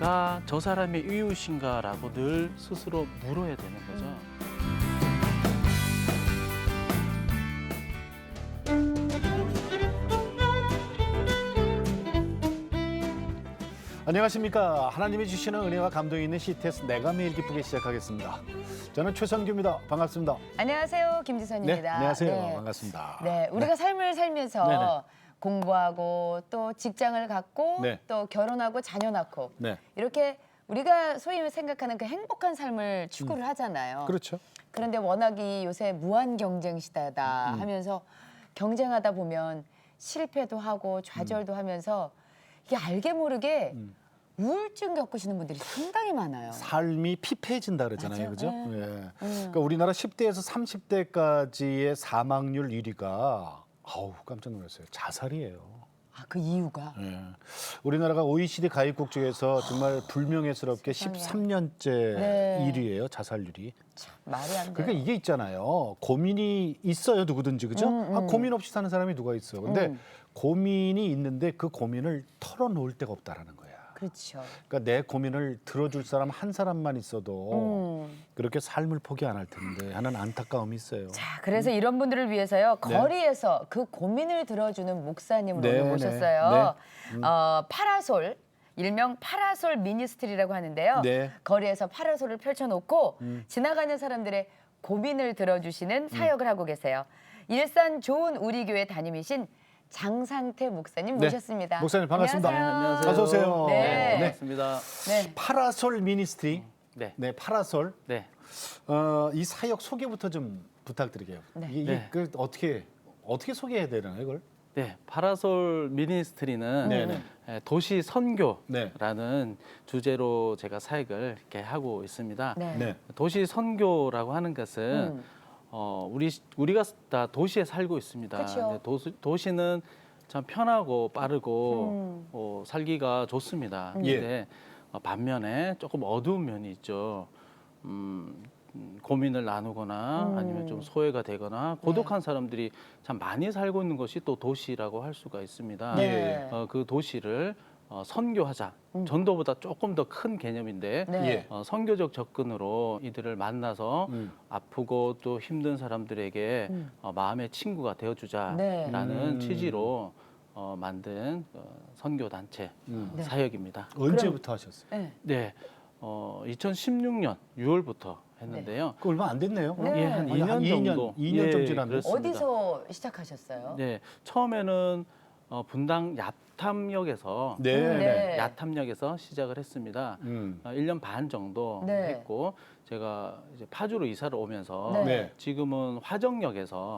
내가 저 사람의 이웃인가라고 늘 스스로 물어야 되는 거죠. 안녕하십니까. 하나님이 주시는 은혜와 감동이 있는 CTS 내가 매일 기쁘게 시작하겠습니다. 저는 최성규입니다. 반갑습니다. 안녕하세요, 김지선입니다. 네, 안녕하세요. 반갑습니다. 네, 우리가 삶을 살면서 네네. 공부하고 또 직장을 갖고 네. 또 결혼하고 자녀 낳고 네, 이렇게 우리가 소위 생각하는 그 행복한 삶을 추구를 하잖아요. 그렇죠. 그런데 워낙이 요새 무한 경쟁 시대다 하면서 경쟁하다 보면 실패도 하고 좌절도 하면서 이게 알게 모르게 우울증 겪으시는 분들이 상당히 많아요. 삶이 피폐해진다 그러잖아요. 맞아요. 그죠? 네. 예. 그러니까 우리나라 10대에서 30대까지의 사망률 1위가 깜짝 놀랐어요. 자살이에요. 아, 그 이유가? 예. 우리나라가 OECD 가입국 중에서 정말 불명예스럽게 세상에. 13년째 네. 1위예요. 자살률이. 참 말이 안 돼요. 그러니까 이게 있잖아요. 고민이 있어요, 누구든지, 그죠? 고민 없이 사는 사람이 누가 있어. 근데 고민이 있는데 그 고민을 털어놓을 데가 없다라는 거야. 그렇죠. 그러니까 내 고민을 들어줄 사람 한 사람만 있어도 그렇게 삶을 포기 안 할 텐데 하는 안타까움이 있어요. 자, 그래서 이런 분들을 위해서요. 네. 거리에서 그 고민을 들어주는 목사님을 네, 오늘 네, 모셨어요. 파라솔, 일명 파라솔 미니스트리라고 하는데요. 네. 거리에서 파라솔을 펼쳐놓고 지나가는 사람들의 고민을 들어주시는 사역을 하고 계세요. 일산 좋은 우리 교회 담임이신 장상태 목사님 네. 모셨습니다. 목사님 반갑습니다. 안녕하세요. 어서 오세요. 네. 반갑습니다. 네. 파라솔 미니스트리. 네. 네, 파라솔. 네. 이 사역 소개부터 좀 부탁드릴게요. 네. 이게 네. 그 어떻게 소개해야 되나요, 이걸? 네, 파라솔 미니스트리는 네네. 도시 선교라는 네. 주제로 제가 사역을 이렇게 하고 있습니다. 네. 네. 도시 선교라고 하는 것은 우리가 다 도시에 살고 있습니다. 그쵸. 근데 도시는 참 편하고 빠르고 살기가 좋습니다. 예. 근데 반면에 조금 어두운 면이 있죠. 고민을 나누거나 아니면 좀 소외가 되거나 고독한 사람들이 참 많이 살고 있는 것이 또 도시라고 할 수가 있습니다. 네. 그 도시를 선교하자. 전도보다 조금 더 큰 개념인데 네. 예. 선교적 접근으로 이들을 만나서 아프고 또 힘든 사람들에게 마음의 친구가 되어주자라는 네. 취지로 만든 선교 단체 사역입니다. 언제부터 하셨어요? 네. 네, 2016년 6월부터 했는데요. 그 얼마 안 됐네요. 네. 예, 한 아니, 2년 한 2년, 정도. 2년 좀 지났네. 그렇습니다. 어디서 시작하셨어요? 네, 처음에는 분당 야탐역에서 네. 네. 야탐역에서 시작을 했습니다. 1년 반 정도 네. 했고 제가 이제 파주로 이사를 오면서 네. 네. 지금은 화정역에서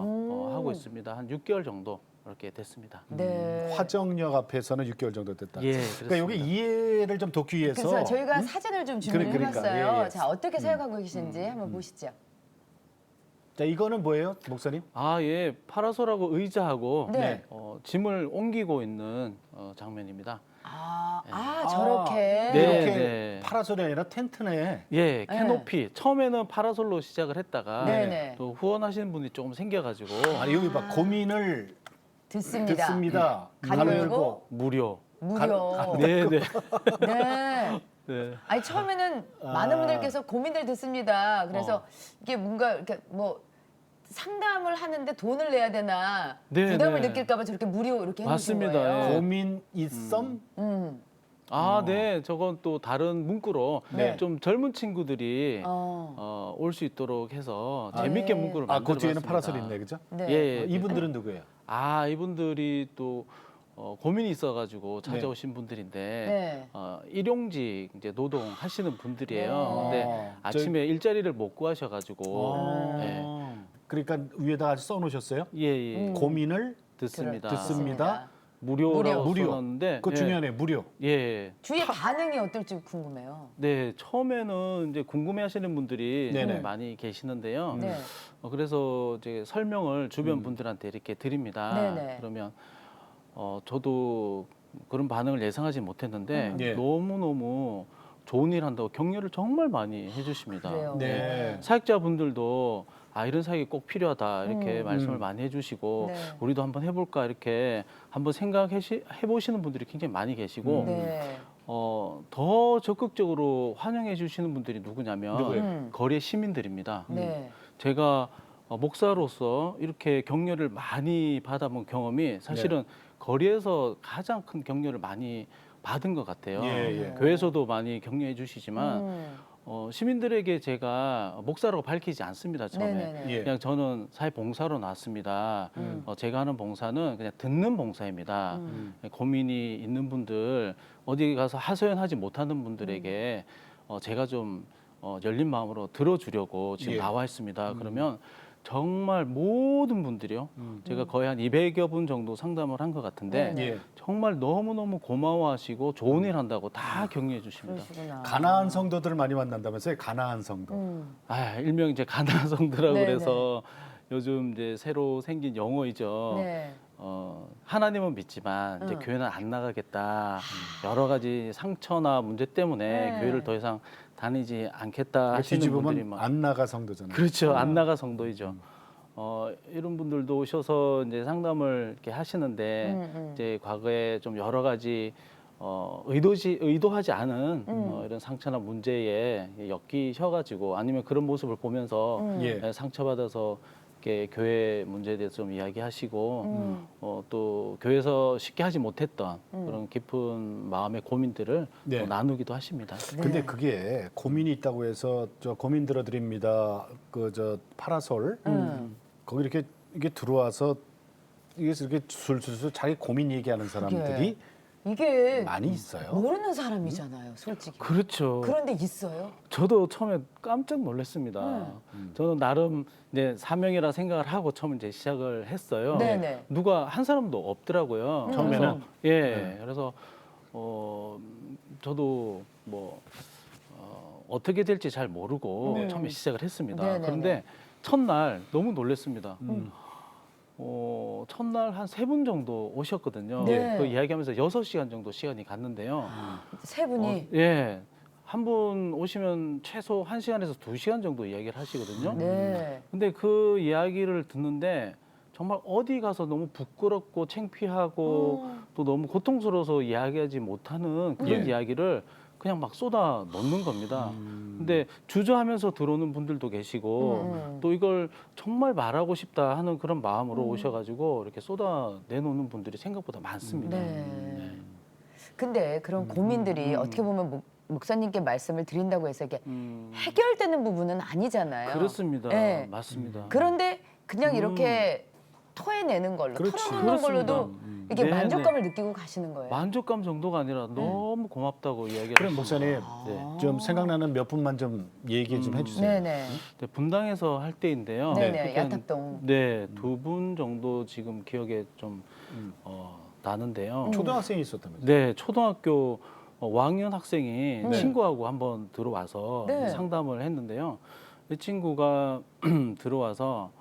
하고 있습니다. 한 6개월 정도 이렇게 됐습니다. 네. 화정역 앞에서는 6개월 정도 됐다. 예, 그러니까 여기 이해를 좀 돕기 위해서 그래서 저희가 사진을 좀 준비를 그러니까. 해봤어요. 예, 예. 자, 어떻게 사역하고 계신지 한번 보시죠. 자, 이거는 뭐예요, 목사님? 아, 예, 파라솔하고 의자하고 네. 짐을 옮기고 있는 장면입니다. 저렇게. 네. 이렇게 파라솔이 아니라 텐트네. 예, 캐노피. 처음에는 파라솔로 시작을 했다가 네네. 또 후원하시는 분이 조금 생겨가지고 아니, 여기 봐. 고민을 듣습니다. 듣습니다. 가로 가로 열고. 열고. 무료. 무료. 네, 네. 네. 네. 아니 처음에는 많은 분들께서 고민들 듣습니다. 그래서 이게 뭔가 이렇게 뭐 상담을 하는데 돈을 내야 되나 네, 부담을 네. 느낄까봐 저렇게 무료 이렇게 해놓으신 맞습니다. 거예요. 예. 고민 있음? 아, 네. 저건 또 다른 문구로 네. 좀 젊은 친구들이 어. 올 수 있도록 해서 재밌게 네. 문구를 아, 만들어 그 뒤에는 봤습니다. 파라솔이 있네, 그죠? 네. 예, 예. 이분들은 누구예요? 아, 이분들이 또 고민이 있어가지고 찾아오신 분들인데 네. 일용직 이제 노동하시는 분들이에요. 네. 근데 아침에 일자리를 못 구하셔가지고 예, 그러니까 위에다가 써놓으셨어요? 예, 예. 고민을 듣습니다. 듣습니다. 무료라고 무료. 써놨는데 그거 중요하네, 무료. 예. 주위의 반응이 어떨지 궁금해요. 네, 처음에는 이제 궁금해하시는 분들이 네네. 많이 계시는데요. 네. 그래서 이제 설명을 주변 분들한테 이렇게 드립니다. 네네. 그러면 저도 그런 반응을 예상하지 못했는데 예. 너무 좋은 일 한다고 격려를 정말 많이 해주십니다. 그래요. 네. 사역자분들도 이런 사역이 꼭 필요하다 이렇게 말씀을 많이 해주시고 네. 우리도 한번 해볼까 이렇게 한번 생각해 보시는 분들이 굉장히 많이 계시고 네. 더 적극적으로 환영해 주시는 분들이 누구냐면 누구예요? 거리의 시민들입니다. 네. 제가 목사로서 이렇게 격려를 많이 받아본 경험이 사실은 거리에서 가장 큰 격려를 많이 받은 것 같아요. 예, 예. 교회에서도 많이 격려해 주시지만 음. 시민들에게 제가 목사라고 밝히지 않습니다. 처음에 네네네. 예. 그냥 저는 사회봉사로 나왔습니다. 제가 하는 봉사는 그냥 듣는 봉사입니다. 고민이 있는 분들 어디 가서 하소연하지 못하는 분들에게 제가 좀 열린 마음으로 들어주려고 지금 예. 나와 있습니다. 그러면 정말 모든 분들이요. 제가 거의 한 200여 분 정도 상담을 한 것 같은데 네네. 예. 정말 너무너무 고마워하시고 좋은 일 한다고 다 격려해 주십니다. 그러시구나. 가나안 성도들을 많이 만난다면서요? 가나안 성도. 일명 이제 가나안 성도라고 네네. 그래서 요즘 이제 새로 생긴 용어이죠. 네. 하나님은 믿지만 이제 교회는 안 나가겠다. 여러 가지 상처나 문제 때문에 네. 교회를 더 이상 다니지 않겠다 하시는 분들이 뒤집으면 막 안 나가 성도잖아요. 그렇죠. 안 나가 성도이죠. 이런 분들도 오셔서 이제 상담을 이렇게 하시는데 이제 과거에 좀 여러 가지 의도하지 않은 이런 상처나 문제에 엮이셔가지고 아니면 그런 모습을 보면서 예. 상처받아서 이렇게 교회 문제에 대해서 좀 이야기하시고 또 교회에서 쉽게 하지 못했던 그런 깊은 마음의 고민들을 네. 또 나누기도 하십니다. 근데 그게 고민이 있다고 해서 저 고민 들어드립니다. 그 저 파라솔 거기 이게 들어와서 이렇게 술술술 자기 고민 얘기하는 사람들이 이게 많이 있어요. 모르는 사람이잖아요, 솔직히. 그렇죠. 그런데 있어요. 저도 처음에 깜짝 놀랐습니다. 저는 나름 이제 사명이라 생각을 하고 처음 이제 시작을 했어요. 네네. 누가 한 사람도 없더라고요. 처음에는? 그래서 저도 뭐 어떻게 될지 잘 모르고 처음에 시작을 했습니다. 네네네. 그런데 첫날 너무 놀랐습니다. 첫날 한 3분 정도 오셨거든요. 네. 그 이야기하면서 6시간 정도 시간이 갔는데요. 세 분이. 한 분 오시면 최소 1시간에서 2시간 정도 이야기를 하시거든요. 네. 근데 그 이야기를 듣는데 정말 어디 가서 너무 부끄럽고 창피하고 또 너무 고통스러워서 이야기하지 못하는 그런 예. 이야기를 그냥 막 쏟아 넣는 겁니다. 근데 주저하면서 들어오는 분들도 계시고 또 이걸 정말 말하고 싶다 하는 그런 마음으로 오셔가지고 이렇게 쏟아 내놓는 분들이 생각보다 많습니다. 네. 근데 그런 고민들이 어떻게 보면 목사님께 말씀을 드린다고 해서 이게 해결되는 부분은 아니잖아요. 그렇습니다. 네. 맞습니다. 그런데 그냥 이렇게 토해내는 걸로, 그렇지. 털어놓는 걸로도 이렇게 네, 만족감을 느끼고 가시는 거예요. 만족감 정도가 아니라 너무 고맙다고 이야기를 그럼 하십니다. 목사님 네. 좀 생각나는 몇 분만 좀 얘기 좀 해주세요. 네네. 네, 분당에서 할 때인데요. 네네. 그때는 야탑동. 네, 2분 정도 지금 기억에 좀 나는데요. 초등학생이 있었다면서요? 네, 초등학교 5학년 학생이 네. 친구하고 한번 들어와서 네. 상담을 했는데요. 이 친구가 들어와서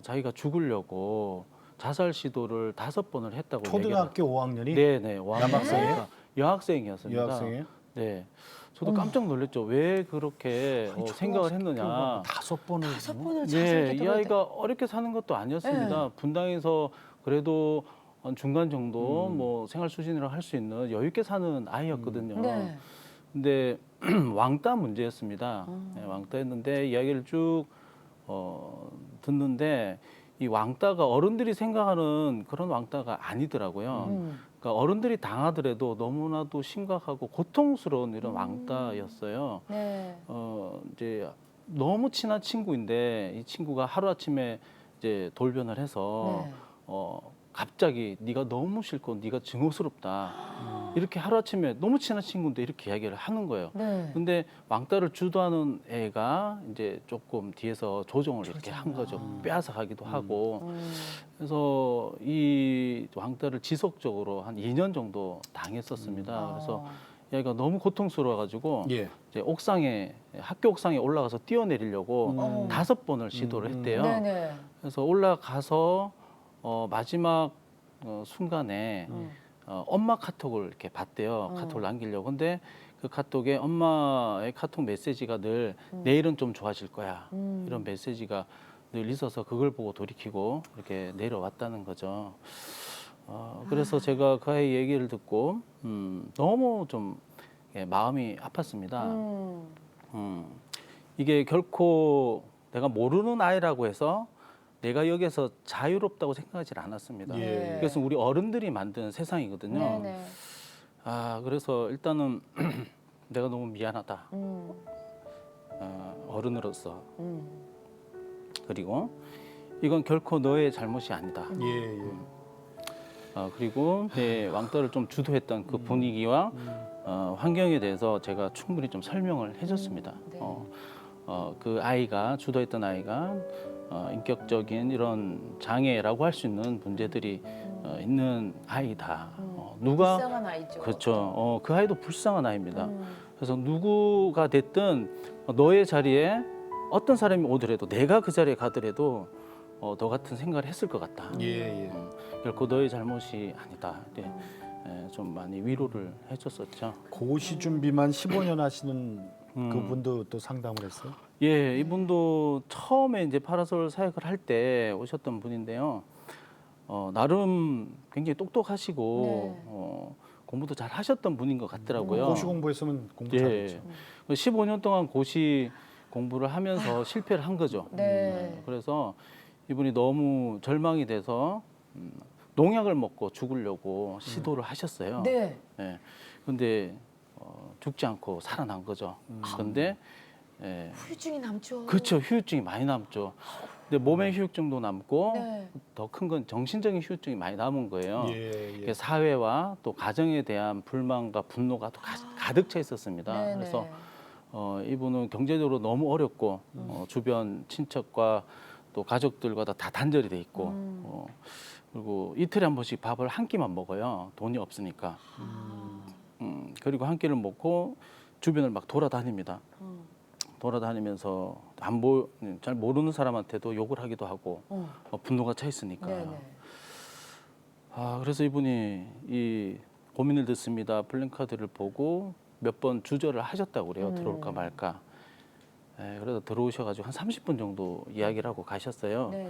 자기가 죽으려고 자살 시도를 5번을 했다고 초등학교 5학년이 네네, 5학년 남학생이에요? 여학생이었습니다. 여학생이에요? 네, 저도 깜짝 놀랐죠. 왜 그렇게 생각을 했느냐. 5번을 5번을 네, 자살 이 기도를 아이가 어렵게 사는 것도 아니었습니다. 분당에서 그래도 한 중간 정도 뭐 생활 수준이라 할 수 있는 여유 있게 사는 아이였거든요. 네. 근데 왕따 문제였습니다. 네, 왕따였는데 이야기를 쭉 듣는데 이 왕따가 어른들이 생각하는 그런 왕따가 아니더라고요. 그러니까 어른들이 당하더라도 너무나도 심각하고 고통스러운 이런 왕따였어요. 네. 이제 너무 친한 친구인데 이 친구가 하루 아침에 이제 돌변을 해서 네. 갑자기 네가 너무 싫고 네가 증오스럽다 이렇게 하루 아침에 너무 친한 친구인데 이렇게 이야기를 하는 거예요. 네. 근데 왕따를 주도하는 애가 이제 조금 뒤에서 조정을 이렇게 한 거죠. 빼앗아 가기도 하고. 그래서 이 왕따를 지속적으로 한 2년 정도 당했었습니다. 그래서 이 아이가 너무 고통스러워가지고 예. 이제 학교 옥상에 올라가서 뛰어내리려고 5번을 시도를 했대요. 네네. 그래서 올라가서 마지막 순간에 엄마 카톡을 이렇게 봤대요. 카톡을 남기려고. 근데 그 카톡에 엄마의 카톡 메시지가 늘 내일은 좀 좋아질 거야. 이런 메시지가 늘 있어서 그걸 보고 돌이키고 이렇게 내려왔다는 거죠. 그래서 제가 그 아이 얘기를 듣고 너무 좀 마음이 아팠습니다. 이게 결코 내가 모르는 아이라고 해서 내가 여기서 자유롭다고 생각하지 않았습니다. 예. 그래서 우리 어른들이 만든 세상이거든요. 네네. 그래서 일단은 내가 너무 미안하다. 어른으로서. 그리고 이건 결코 너의 잘못이 아니다. 예, 예. 그리고 내 왕따를 좀 주도했던 그 분위기와 환경에 대해서 제가 충분히 좀 설명을 해줬습니다. 네. 그 아이가 주도했던 아이가 인격적인 이런 장애라고 할 수 있는 문제들이 있는 아이다. 누가 불쌍한 아이죠. 그렇죠. 그 아이도 불쌍한 아이입니다. 그래서 누구가 됐든 너의 자리에 어떤 사람이 오더라도 내가 그 자리에 가더라도 너 같은 생각을 했을 것 같다. 예, 예. 결코 너의 잘못이 아니다. 좀 많이 위로를 해줬었죠. 고시 준비만 15년 하시는 그분도 또 상담을 했어요? 예, 이분도 처음에 이제 파라솔 사역을 할 때 오셨던 분인데요. 나름 굉장히 똑똑하시고 네. 공부도 잘 하셨던 분인 것 같더라고요. 고시 공부했으면 공부 예. 잘했죠. 15년 동안 고시 공부를 하면서 실패를 한 거죠. 네. 그래서 이분이 너무 절망이 돼서 농약을 먹고 죽으려고 시도를 하셨어요. 네. 예. 근데 죽지 않고 살아난 거죠. 그런데 후유증이 남죠. 그렇죠. 휴유증이 많이 남죠. 근데 몸의 휴유증도 남고 네. 더 큰 건 정신적인 휴유증이 많이 남은 거예요. 예, 이게 예. 사회와 또 가정에 대한 불만과 분노가 또 가득 차 있었습니다. 네네. 그래서 이분은 경제적으로 너무 어렵고 주변 친척과 또 가족들과 다 단절이 돼 있고 그리고 이틀에 한 번씩 밥을 한 끼만 먹어요. 돈이 없으니까. 그리고 한 끼를 먹고 주변을 막 돌아다닙니다. 돌아다니면서 잘 모르는 사람한테도 욕을 하기도 하고 분노가 차 있으니까. 네네. 그래서 이분이 이 고민을 듣습니다. 플랜카드를 보고 몇 번 주저를 하셨다고 그래요. 들어올까 말까. 그래서 들어오셔가지고 한 30분 정도 이야기를 하고 가셨어요. 네네.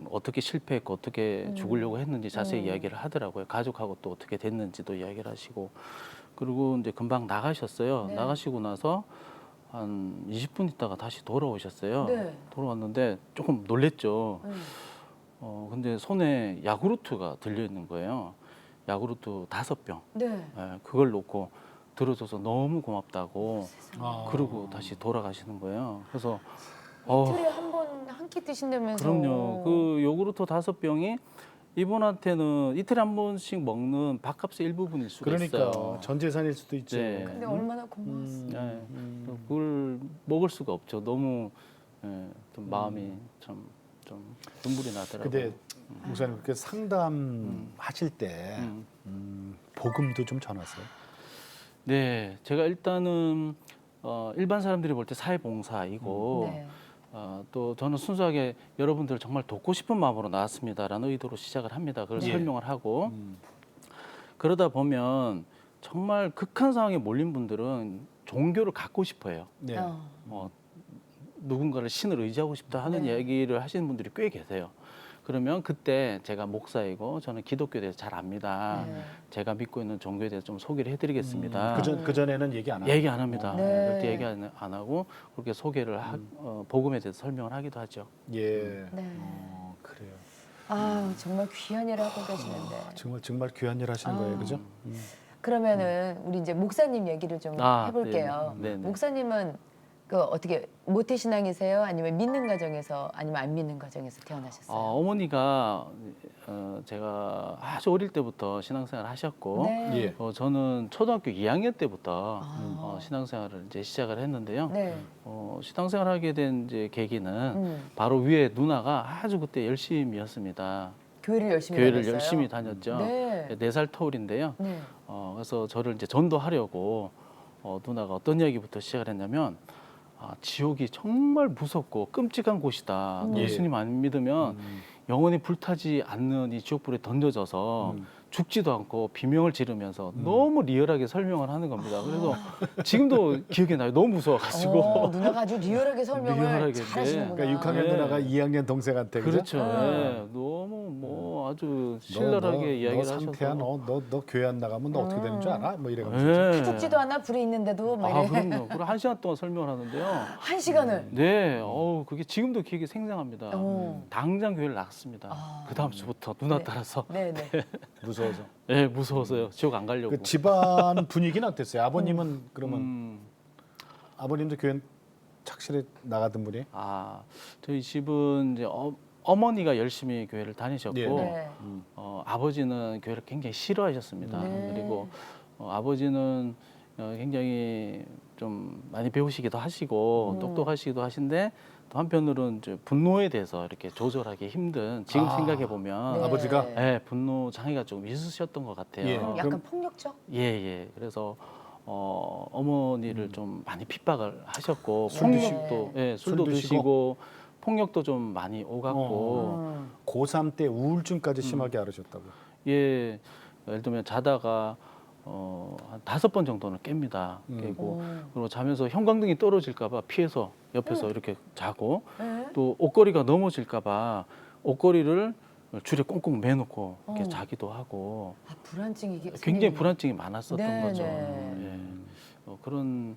어떻게 실패했고 어떻게 죽으려고 했는지 자세히 이야기를 하더라고요. 가족하고 또 어떻게 됐는지도 이야기를 하시고 그리고 이제 금방 나가셨어요. 네. 나가시고 나서 한 20분 있다가 다시 돌아오셨어요. 네. 돌아왔는데 조금 놀랬죠. 근데 손에 야구르트가 들려 있는 거예요. 야구르트 5병. 네. 그걸 놓고 들어줘서 너무 고맙다고 아. 그러고 다시 돌아가시는 거예요. 그래서 이틀에 한 번 한 끼 드신다면서. 그럼요. 그 요구르트 5병이 이분한테는 이틀에 한 번씩 먹는 밥값의 일부분일 수가 그러니까 있어요. 전 재산일 수도 있죠. 네. 근데 얼마나 고마웠어요. 네. 그걸 먹을 수가 없죠. 너무 좀 마음이 좀 눈물이 나더라고요. 근데 목사님 그렇게 상담하실 때 복음도 좀 전하세요? 네, 제가 일단은 일반 사람들이 볼 때 사회봉사이고 네. 또 저는 순수하게 여러분들을 정말 돕고 싶은 마음으로 나왔습니다라는 의도로 시작을 합니다. 그걸 네. 설명을 하고 그러다 보면 정말 극한 상황에 몰린 분들은 종교를 갖고 싶어해요. 네. 누군가를 신을 의지하고 싶다 하는 네. 얘기를 하시는 분들이 꽤 계세요. 그러면 그때 제가 목사이고 저는 기독교에 대해서 잘 압니다. 네. 제가 믿고 있는 종교에 대해서 좀 소개를 해드리겠습니다. 그 전에는 얘기 안 하고. 얘기 안 합니다. 네. 절대 얘기 안 하고 그렇게 소개를 복음에 대해서 설명을 하기도 하죠. 예. 네. 그래요. 아 정말 귀한 일을 하고 계시는데. 정말 귀한 일 하시는 거예요, 그죠? 그러면은 우리 이제 목사님 얘기를 좀 해볼게요. 네. 목사님은 그 어떻게 모태 신앙이세요? 아니면 믿는 가정에서 아니면 안 믿는 가정에서 태어나셨어요? 어머니가 제가 아주 어릴 때부터 신앙생활을 하셨고 네. 예. 저는 초등학교 2학년 때부터 아. 신앙생활을 이제 시작을 했는데요. 네. 신앙생활하게 된 이제 계기는 음. 바로 위에 누나가 아주 그때 열심이었습니다. 교회를 열심히 교회를 다녔어요? 열심히 다녔죠. 네. 4살 터울인데요. 네. 그래서 저를 이제 전도하려고 누나가 어떤 이야기부터 시작을 했냐면 지옥이 정말 무섭고 끔찍한 곳이다. 예. 예수님 안 믿으면 영원히 불타지 않는 이 지옥불에 던져져서 죽지도 않고 비명을 지르면서 너무 리얼하게 설명을 하는 겁니다. 그래서 지금도 기억이 나요. 너무 무서워가지고. 누나가 아주 리얼하게 설명을 리얼하게, 잘하시는구나. 그러니까 6학년 네. 누나가 2학년 동생한테 그죠? 그렇죠. 네. 너무 아주 신랄하게 이야기를 너 상태야, 하셔서. 너 교회 안 나가면 너 어떻게 되는 줄 알아? 뭐 이래가면서. 네. 죽지도 않아 불에 있는데도 막 아, 이래. 그럼요. 그리고 1시간 동안 설명을 하는데요. 한 시간을. 네, 그게 지금도 기억이 생생합니다. 어. 당장 교회를 나갔습니다. 그 다음 주부터 누나 네. 따라서. 네네. 무서워서. 네, 무서워서요. 지옥 안 가려고. 그 집안 분위기는 어땠어요? 아버님은 그러면 음, 아버님도 교회 착실히 나가던 분이? 아, 저희 집은 이제 어머니가 열심히 교회를 다니셨고, 네. 네. 아버지는 교회를 굉장히 싫어하셨습니다. 네. 그리고 아버지는 굉장히 좀 많이 배우시기도 하시고 똑똑하시기도 하신데 또 한편으로는 이제 분노에 대해서 이렇게 조절하기 힘든 지금 아. 생각해 보면 네. 아버지가? 네, 분노 장애가 조금 있으셨던 것 같아요. 예. 약간 그럼- 폭력적? 예. 그래서 어머니를 좀 많이 핍박을 하셨고 술 폭력도 예, 술도 술 드시고? 드시고 폭력도 좀 많이 오갔고 고3 때 우울증까지 심하게 앓으셨다고. 예, 예를 들면 자다가 한 5번 정도는 깹니다. 깨고 그리고 자면서 형광등이 떨어질까봐 피해서 옆에서 이렇게 자고 네. 또 옷걸이가 넘어질까봐 옷걸이를 줄에 꽁꽁 매놓고 이렇게 자기도 하고 아 불안증이 이게 굉장히 생기는- 불안증이 많았었던 네, 거죠. 네. 예. 그런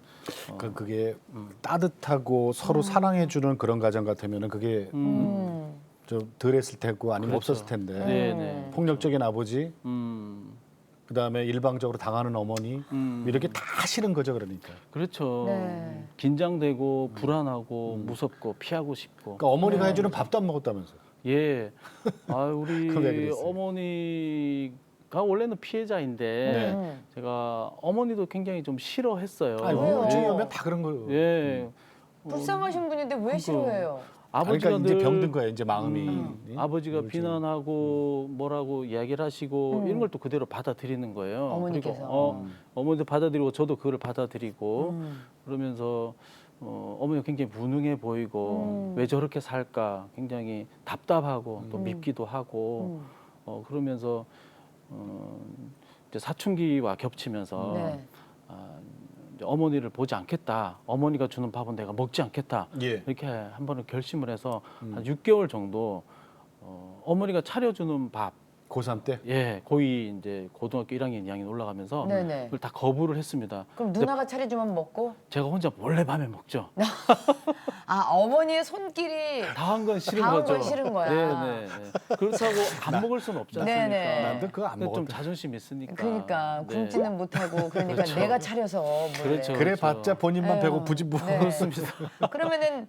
그게 따뜻하고 서로 사랑해주는 그런 가정 같으면은 그게 좀 덜했을 테고 아니면 그렇죠. 없었을 텐데 네네. 폭력적인 아버지, 음, 그다음에 일방적으로 당하는 어머니 이렇게 다 싫은 거죠, 그러니까. 그렇죠. 네. 긴장되고 불안하고 무섭고 피하고 싶고. 그러니까 어머니가 해주는 밥도 안 먹었다면서요. 예. 아, 그왜 우리 그랬어요? 어머니가 원래는 피해자인데 네. 제가 어머니도 굉장히 좀 싫어했어요. 아니 왜요? 우울증이 오면 다 그런 거예요. 예. 불쌍하신 분인데 왜 싫어해요? 아버지가 그러니까 이제 늘 병든 거야, 이제 마음이. 아버지가 우울증이. 비난하고 뭐라고 이야기를 하시고 이런 걸 또 그대로 받아들이는 거예요. 어머니께서. 그리고 어머니도 받아들이고 저도 그거를 받아들이고 그러면서 어머니가 굉장히 무능해 보이고 왜 저렇게 살까 굉장히 답답하고 또 밉기도 하고 그러면서 이제 사춘기와 겹치면서 네. 이제 어머니를 보지 않겠다. 어머니가 주는 밥은 내가 먹지 않겠다. 예. 이렇게 한 번은 결심을 해서 한 6개월 정도 어머니가 차려주는 밥, 고3 때. 예, 고2 이제 고등학교 1학년, 2학년 올라가면서 네네. 그걸 다 거부를 했습니다. 그럼 누나가 차려주면 먹고? 제가 혼자 몰래 밤에 먹죠. 아 어머니의 손길이 다 한 건 싫은 다한 거죠. 건 싫은 거야. 네. 그렇다고 안 먹을 수는 없지 않습니까? 네네. 난도 그거 안 근데 좀 먹었대. 자존심 있으니까. 그러니까 네. 굶지는 못하고 그러니까 그렇죠. 내가 차려서 몰래. 그렇죠. 그래 봤자 본인만 에휴. 배고프지 뭐. 네. 그렇습니다. 그러면은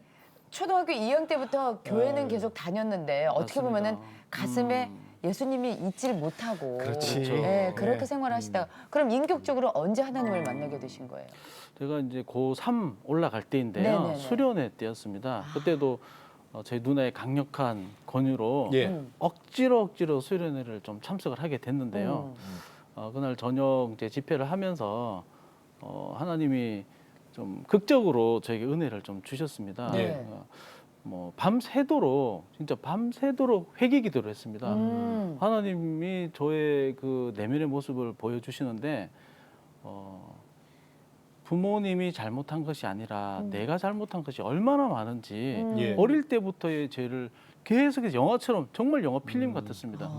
초등학교 2학년 때부터 교회는 계속 다녔는데 어떻게 맞습니다. 보면은 가슴에 예수님이 있질 못하고 그렇지. 그렇죠. 네, 그렇게 네. 생활하시다가 그럼 인격적으로 언제 하나님을 만나게 되신 거예요? 제가 이제 고3 올라갈 때인데요. 네네네. 수련회 때였습니다. 그때도 저희 누나의 강력한 권유로 예. 억지로 수련회를 좀 참석을 하게 됐는데요. 그날 저녁 이제 집회를 하면서 하나님이 좀 극적으로 저에게 은혜를 좀 주셨습니다. 네. 뭐 밤새도록 진짜 밤새도록 회개 기도를 했습니다. 하나님이 저의 그 내면의 모습을 보여주시는데 부모님이 잘못한 것이 아니라 내가 잘못한 것이 얼마나 많은지 예. 어릴 때부터의 죄를 계속해서 영화처럼 정말 영화 필름 같았습니다.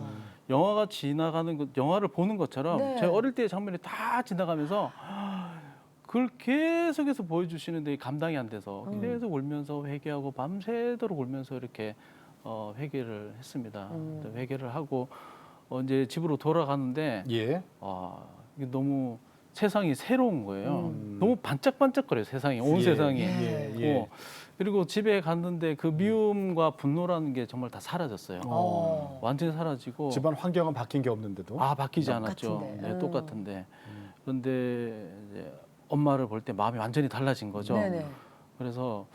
영화가 지나가는 것, 영화를 보는 것처럼 네. 제 어릴 때의 장면이 다 지나가면서 그걸 계속해서 보여주시는데 감당이 안 돼서 계속 울면서 회개하고 밤새도록 울면서 이렇게 회개를 했습니다. 근데 회개를 하고 이제 집으로 돌아가는데 예. 이게 너무 세상이 새로운 거예요. 너무 반짝반짝거려요. 세상이 온 예, 세상이. 예, 예. 그리고 집에 갔는데 그 미움과 분노라는 게 정말 다 사라졌어요. 완전히 사라지고 집안 환경은 바뀐 게 없는데도. 바뀌지 않았죠. 똑같은데. 네, 똑같은데 그런데 이제 엄마를 볼 때 마음이 완전히 달라진 거죠. 네네. 그래서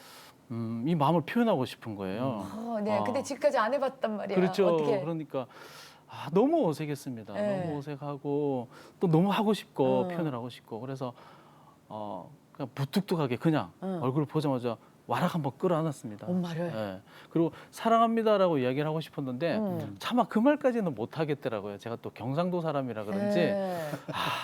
이 마음을 표현하고 싶은 거예요. 네. 근데 지금까지 안 해봤단 말이야. 그렇죠. 어떻게? 그러니까 너무 어색했습니다. 네. 너무 어색하고 또 너무 하고 싶고 표현을 하고 싶고 그래서 그냥 무뚝뚝하게 그냥 얼굴을 보자마자 와락 한번 끌어안았습니다. 엄마를. 예. 그리고 사랑합니다라고 이야기를 하고 싶었는데 차마 그 말까지는 못 하겠더라고요. 제가 또 경상도 사람이라 그런지 네.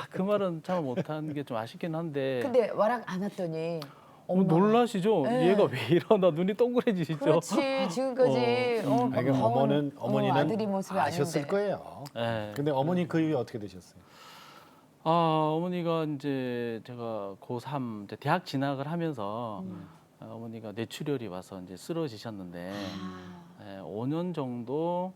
그 말은 참 못한 게 좀 아쉽긴 한데 근데 와락 안 왔더니 엄마가. 놀라시죠? 네. 얘가 왜 이러나 눈이 동그래지시죠? 그렇지 지금까지 아니, 어머니는 아들이 모습이 아셨을 아닌데. 거예요. 네. 근데 어머니 그 이후에 어떻게 되셨어요? 어머니가 이제 제가 고3 이제 대학 진학을 하면서 어머니가 뇌출혈이 와서 이제 쓰러지셨는데 아. 5년 정도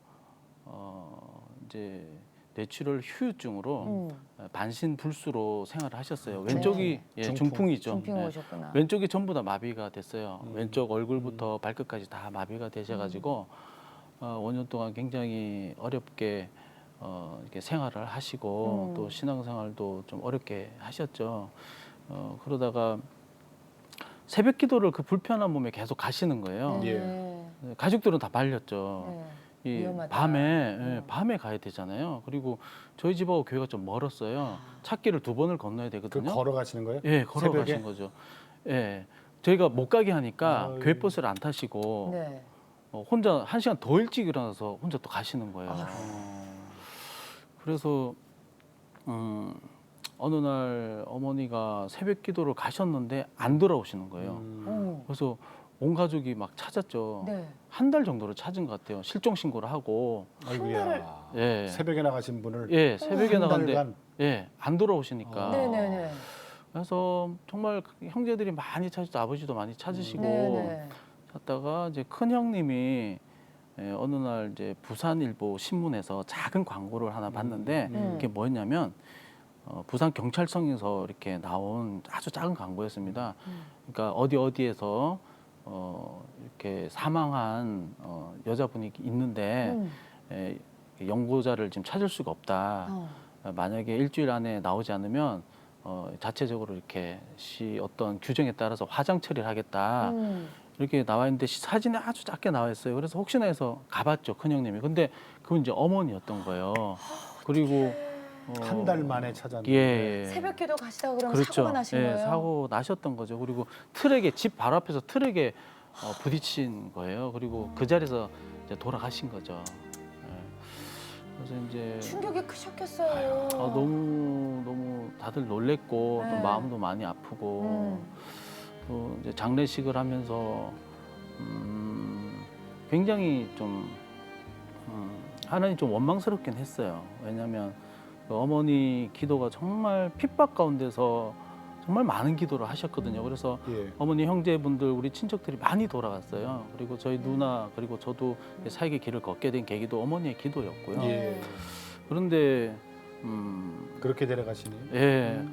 이제 뇌출혈 후유증으로 반신불수로 생활을 하셨어요. 왼쪽이 중풍이죠. 중풍 예. 오셨구나. 왼쪽이 전부 다 마비가 됐어요. 왼쪽 얼굴부터 발끝까지 다 마비가 되셔가지고 5년 동안 굉장히 어렵게 이렇게 생활을 하시고 또 신앙생활도 좀 어렵게 하셨죠. 그러다가 새벽 기도를 그 불편한 몸에 계속 가시는 거예요. 네. 가족들은 다 말렸죠. 네. 이 위험하다. 밤에 가야 되잖아요. 그리고 저희 집하고 교회가 좀 멀었어요. 찾기를 2번을 건너야 그 되거든요. 걸어가시는 거예요? 예, 걸어가신 새벽에? 거죠. 예, 저희가 못 가게 하니까 아유. 교회 버스를 안 타시고 네. 혼자 1시간 더 일찍 일어나서 혼자 또 가시는 거예요. 그래서 어느 날 어머니가 새벽 기도를 가셨는데 안 돌아오시는 거예요. 어. 그래서 온 가족이 막 찾았죠. 네. 한 달 정도를 찾은 것 같아요. 실종 신고를 하고. 아이고야. 예. 새벽에 나가신 분을 예, 새벽에 한 나갔는데 달간? 예, 안 돌아오시니까. 네네네. 그래서 정말 형제들이 많이 찾으시고 아버지도 많이 찾으시고 네네. 찾다가 이제 큰 형님이 어느 날 이제 부산일보 신문에서 작은 광고를 하나 봤는데 그게 뭐였냐면 부산 경찰청에서 이렇게 나온 아주 작은 광고였습니다. 그러니까 어디에서 이렇게 사망한 여자분이 있는데 연고자를 지금 찾을 수가 없다. 만약에 일주일 안에 나오지 않으면 자체적으로 이렇게 어떤 규정에 따라서 화장 처리를 하겠다. 이렇게 나와 있는데 사진에 아주 작게 나와 있어요. 그래서 혹시나 해서 가봤죠, 큰 형님이. 근데 그건 이제 어머니였던 거예요. 그리고 한 달 만에 찾았는데 예. 새벽 기도 가시다가 그러면 그렇죠. 사고가 나신 예, 거예요? 사고 나셨던 거죠. 그리고 트랙에 집 바로 앞에서 트랙에 부딪힌 거예요. 그리고 그 자리에서 이제 돌아가신 거죠. 예. 그래서 이제 충격이 크셨겠어요. 너무 다들 놀랬고 또 네. 마음도 많이 아프고 또 이제 장례식을 하면서 굉장히 좀 하나님 좀 원망스럽긴 했어요. 왜냐하면 그 어머니 기도가 정말 핍박 가운데서 정말 많은 기도를 하셨거든요. 그래서 예. 어머니 형제분들 우리 친척들이 많이 돌아갔어요. 그리고 저희 누나 그리고 저도 사역의 길을 걷게 된 계기도 어머니의 기도였고요. 예. 그런데 그렇게 데려가시네요. 예.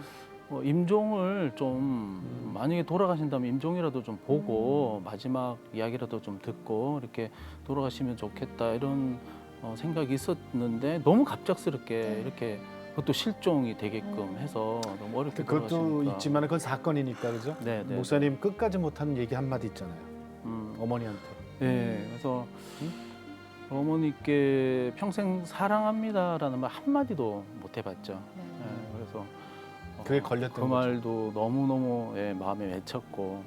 임종을 좀 만약에 돌아가신다면 임종이라도 좀 보고 마지막 이야기라도 좀 듣고 이렇게 돌아가시면 좋겠다 이런 생각이 있었는데 너무 갑작스럽게 이렇게 그것도 실종이 되게끔 해서 너무 어렵게 그것도 돌아가시니까. 있지만 그건 사건이니까 그죠? 네, 네. 목사님 끝까지 못하는 얘기 한마디 있잖아요. 어머니한테. 네, 그래서 어머니께 평생 사랑합니다라는 말 한마디도 못 해봤죠. 예, 그래서 그게 걸렸던 그 거죠. 말도 너무너무 마음에 맺혔고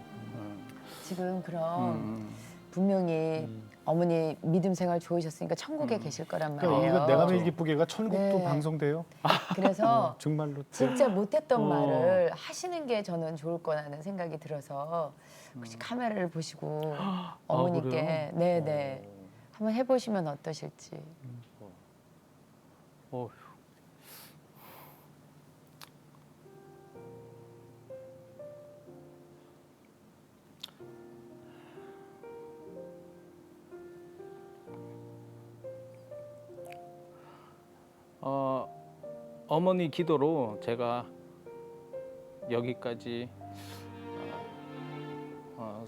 지금 그럼 음. 분명히 어머니 믿음 생활 좋으셨으니까 천국에 계실 거란 그러니까 말이에요. 이거 내가 매일 기쁘게가 천국도 네. 방송돼요. 그래서 정말로. 진짜 못했던 어. 말을 하시는 게 저는 좋을 거라는 생각이 들어서 혹시 카메라를 보시고 어머니께 그래요? 네네 한번 해보시면 어떠실지. 어휴. 어머니 기도로 제가 여기까지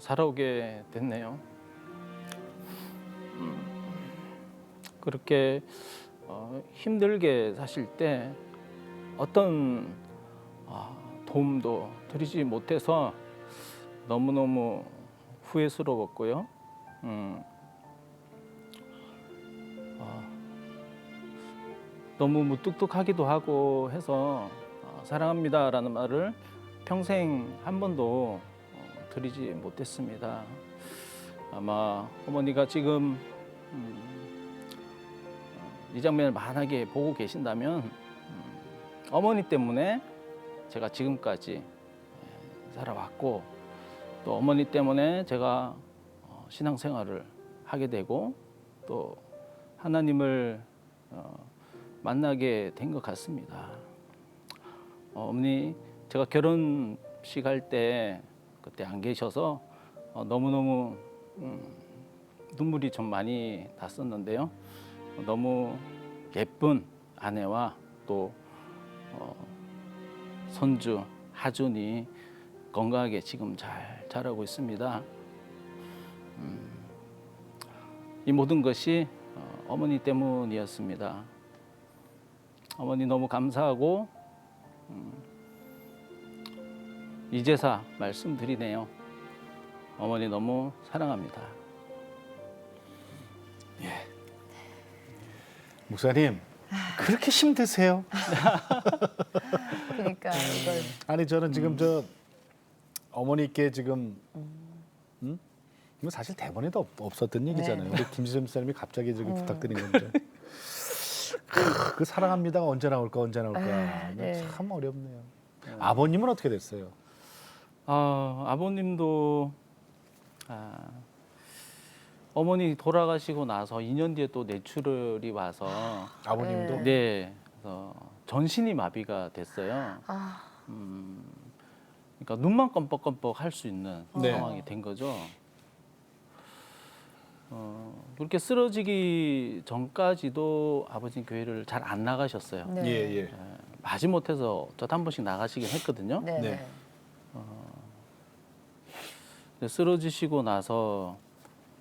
살아오게 됐네요. 그렇게 힘들게 사실 때 어떤 도움도 드리지 못해서 너무너무 후회스러웠고요. 너무 무뚝뚝하기도 하고 해서 사랑합니다라는 말을 평생 한 번도 드리지 못했습니다. 아마 어머니가 지금 이 장면을 만약에 보고 계신다면 어머니 때문에 제가 지금까지 살아왔고 또 어머니 때문에 제가 신앙생활을 하게 되고 또 하나님을 만나게 된 것 같습니다. 어머니 제가 결혼식 할 때 그때 안 계셔서 너무너무 눈물이 좀 많이 났었는데요. 너무 예쁜 아내와 또 손주 하준이 건강하게 지금 잘 자라고 있습니다. 이 모든 것이 어머니 때문이었습니다. 어머니 너무 감사하고 이제사 말씀드리네요. 어머니 너무 사랑합니다. 목사님 그렇게 힘드세요? 그러니까 이걸 아니 저는 지금 저 어머니께 지금 이거 사실 대본에도 없었던 얘기잖아요. 우리 김지선 목사님이 갑자기 저기 부탁드린 건데 그 사랑합니다가 언제 나올까 네. 참 어렵네요. 아버님은 어떻게 됐어요? 아버님도 어머니 돌아가시고 나서 2년 뒤에 또 뇌출혈이 와서 아버님도 네, 그래서 전신이 마비가 됐어요. 아, 그러니까 눈만 껌뻑껌뻑 할 수 있는 네. 상황이 된 거죠. 그렇게 쓰러지기 전까지도 아버지 교회를 잘 안 나가셨어요. 네. 예. 마지못해서 저도 한 번씩 나가시긴 했거든요. 네. 네. 네. 근데 쓰러지시고 나서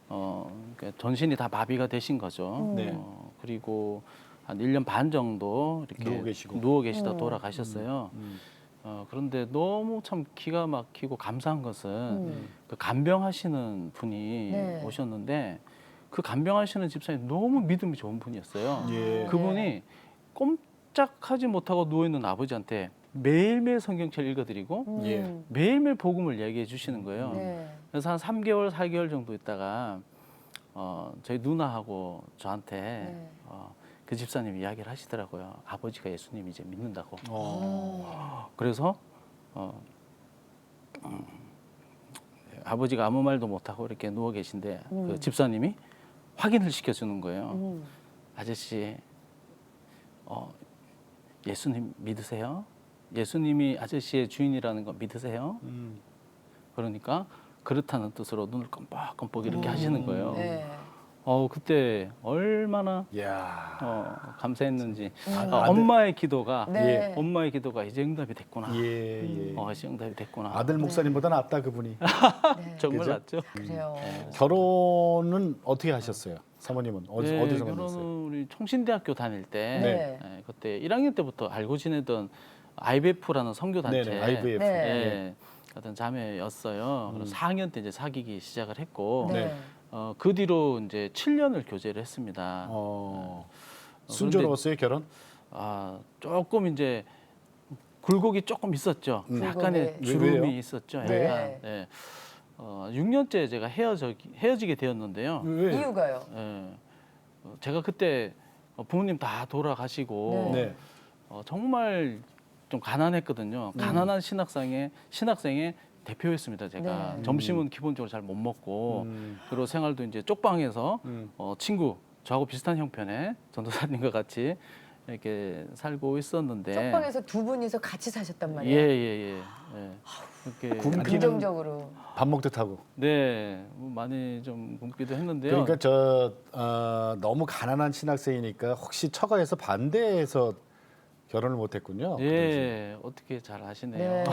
그러니까 전신이 다 마비가 되신 거죠. 네. 그리고 한 1년 반 정도 이렇게 누워 계시고. 계시다 돌아가셨어요. 그런데 너무 참 기가 막히고 감사한 것은 그 간병하시는 분이 네. 오셨는데 그 간병하시는 집사님 너무 믿음이 좋은 분이었어요. 예. 그분이 꼼짝하지 못하고 누워 있는 아버지한테 매일매일 성경책을 읽어드리고 예. 매일매일 복음을 얘기해 주시는 거예요. 네. 그래서 한 3개월, 4개월 정도 있다가 저희 누나하고 저한테 네. 그 집사님이 이야기를 하시더라고요. 아버지가 예수님 이제 믿는다고. 그래서 아버지가 아무 말도 못하고 이렇게 누워 계신데 그 집사님이 확인을 시켜주는 거예요. 아저씨 예수님 믿으세요? 예수님이 아저씨의 주인이라는 거 믿으세요? 그러니까 그렇다는 뜻으로 눈을 껌뻑껌뻑 이렇게 하시는 거예요. 네. 그때 얼마나 야. 감사했는지 아들- 엄마의 기도가 네. 엄마의 기도가 이제 응답이 됐구나. 예. 이제 응답이 됐구나. 아들 목사님보다 낫다 그분이. 네. 정말 그죠? 낫죠. 그래요. 결혼은 어떻게 하셨어요? 사모님은 어디서 만났어요? 결혼은 우리 총신대학교 다닐 때 네. 그때 1학년 때부터 알고 지내던 IBF라는 선교 단체 네네. IVF. 네. 예, 같은 자매였어요. 그래서 4학년 때 이제 사귀기 시작을 했고 네. 그 뒤로 이제 7년을 교제를 했습니다. 순조로웠어요 결혼? 조금 이제 굴곡이 조금 있었죠. 약간의 굴곡이. 주름이 왜요? 있었죠. 약간. 네. 네. 6년째 제가 헤어지게 되었는데요. 왜? 이유가요? 예. 제가 그때 부모님 다 돌아가시고 네. 정말 좀 가난했거든요. 가난한 신학생의 대표였습니다. 제가 네. 점심은 기본적으로 잘 못 먹고 그리고 생활도 이제 쪽방에서 친구 저하고 비슷한 형편의 전도사님과 같이 이렇게 살고 있었는데 쪽방에서 두 분이서 같이 사셨단 말이에요. 예. 이렇게 굶기는 긍정적으로. 밥 먹듯 하고. 네, 많이 좀 굶기도 했는데요. 그러니까 너무 가난한 신학생이니까 혹시 처가에서 반대해서 결혼을 못했군요. 예, 어떻게 잘 아시네요. 네.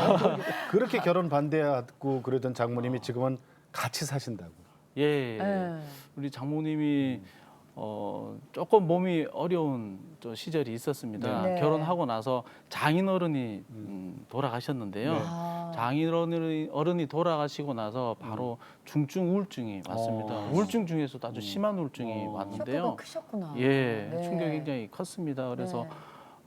그렇게 결혼 반대하고 그러던 장모님이 지금은 같이 사신다고. 예, 네. 우리 장모님이 조금 몸이 어려운 좀 시절이 있었습니다. 네. 결혼하고 나서 장인어른이 돌아가셨는데요. 네. 장인어른이 돌아가시고 나서 바로 중증 우울증이 왔습니다. 우울증 중에서도 아주 심한 우울증이 쇼크가 왔는데요. 크셨구나. 예, 네. 충격이 굉장히 컸습니다. 그래서 네.